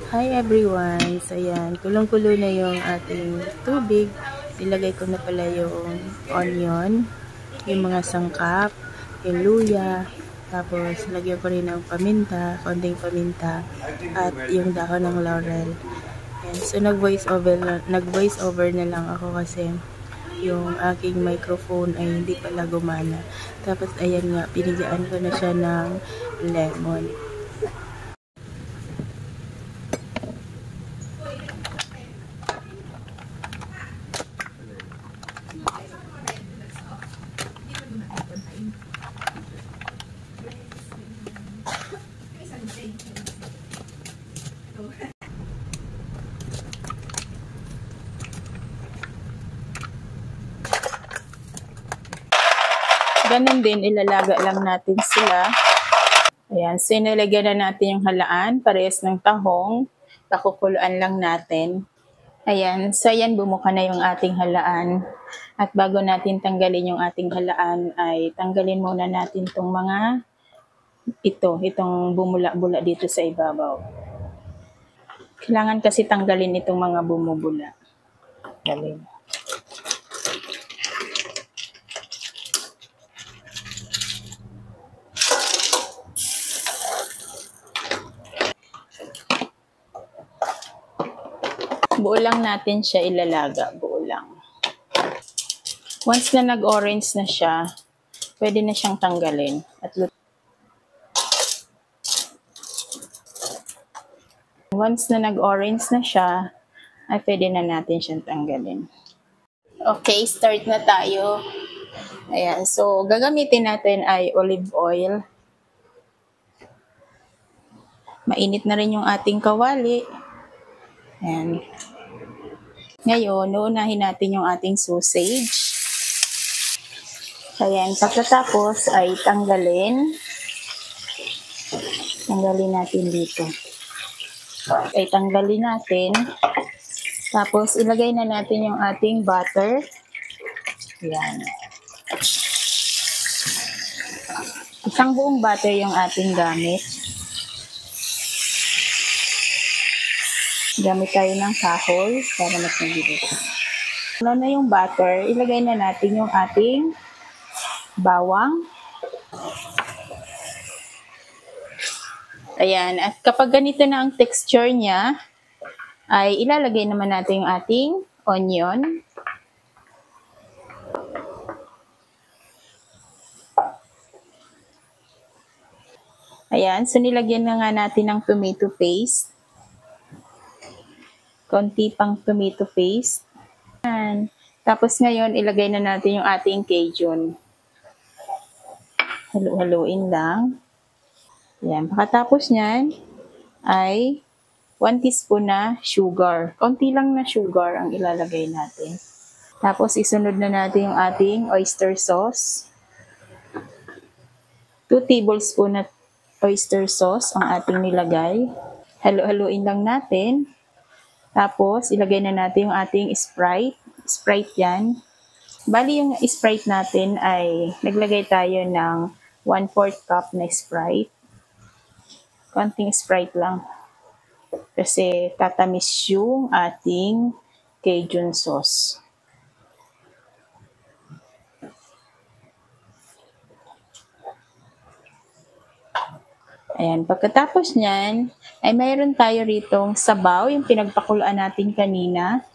Hi everyone! So ayan, kulong-kulo na yung ating tubig. Ilagay ko na pala yung onion, yung mga sangkap, yung luya, tapos lagyan ko rin ng paminta, konting paminta, at yung dahon ng laurel. Ayan, so nag-voice over na lang ako kasi yung aking microphone ay hindi pala gumana. Tapos ayan nga, pinigyan ko na siya ng lemon. Ganun din, ilalaga lang natin sila. Ayan, so inilagyan na natin yung halaan, parehas ng tahong, pakukuluan lang natin. Ayan, so ayan, bumuka na yung ating halaan. At bago natin tanggalin yung ating halaan, ay tanggalin muna natin itong mga itong bumula-bula dito sa ibabaw. Kailangan kasi tanggalin itong mga bumubula. Tanggalin. Buo lang natin siya ilalaga, buo lang. Once na nag-orange na siya, pwede na siyang tanggalin. At once na nag-orange na siya, ay pwede na natin siyang tanggalin. Okay, start na tayo. Ayan, so gagamitin natin ay olive oil. Mainit na rin yung ating kawali. Ayan. Ngayon, uunahin natin yung ating sausage. Ayan, pagkatapos ay tanggalin natin dito. Ay tanggalin natin. Tapos ilagay na natin yung ating butter. Ayan. Isang buong butter yung ating gamit. Gamit tayo ng kahoy para mas mabilis. Ano na yung butter, ilagay na natin yung ating bawang. Ayan, at kapag ganito na ang texture niya, ay ilalagay naman natin yung ating onion. Ayan, so nilagyan na nga natin ng tomato paste. Konti pang tomato paste. Ayan. Tapos ngayon, ilagay na natin yung ating Cajun. Halu-haluin lang. Ayan, pagkatapos niyan, ay 1 teaspoon na sugar. Konti lang na sugar ang ilalagay natin. Tapos isunod na natin yung ating oyster sauce. 2 tablespoon na oyster sauce ang ating nilagay. Halu-haluin lang natin. Tapos ilagay na natin yung ating Sprite. Sprite yan. Bali yung Sprite natin ay naglagay tayo ng 1/4 cup na Sprite. Konting Sprite lang. Kasi tatamis yung ating Cajun sauce. Ayan, pagkatapos nyan, ay mayroon tayo ritong sabaw, yung pinagpakuluan natin kanina.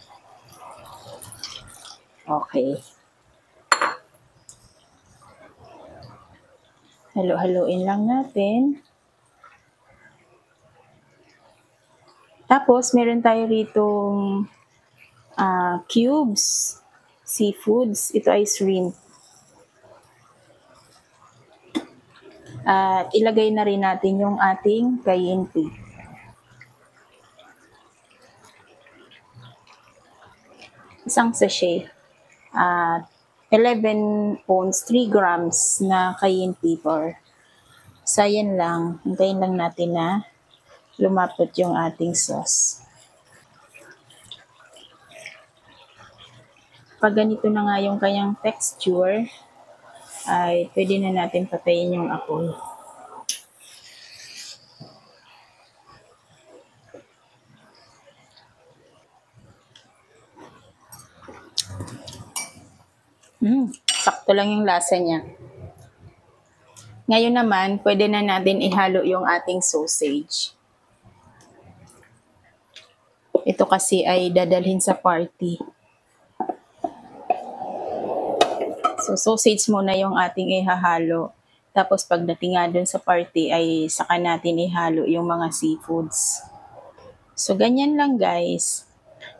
Okay. Halo-haloin lang natin. Tapos, meron tayo ritong cubes, seafoods. Ito ay shrimp. At ilagay na rin natin yung ating cayenne pea. Isang sachet. 11 ounce, 3 grams na cayenne pepper. So, yan lang. Hintayin lang natin na lumapot yung ating sauce. Pag ganito na nga yung kanyang texture, ay pwede na natin patayin yung apoy. Sakto lang yung lasa niya. Ngayon naman, pwede na natin ihalo yung ating sausage. Ito kasi ay dadalhin sa party. So, sausage muna yung ating ihahalo. Tapos, pagdating nga dun sa party, ay saka natin ihalo yung mga seafoods. So, ganyan lang guys.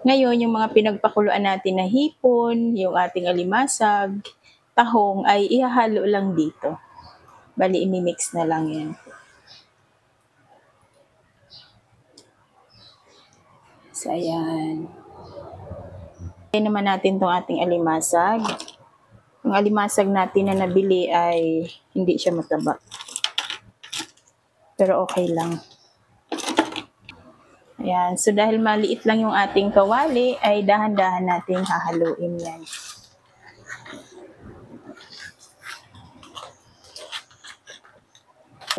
Ngayon, yung mga pinagpakuluan natin na hipon, yung ating alimasag, tahong, ay ihahalo lang dito. Bali, imimix na lang yan. So, ayan. Ayan naman natin itong ating alimasag. Yung alimasag natin na nabili ay hindi siya mataba. Pero okay lang. Ayan. So, dahil maliit lang yung ating kawali, ay dahan-dahan natin hahaluin yan.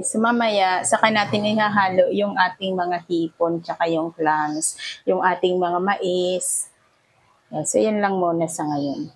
So, mamaya, saka natin ihahalo yung ating mga hipon, tsaka yung clams, yung ating mga mais. So, yan lang muna sa ngayon.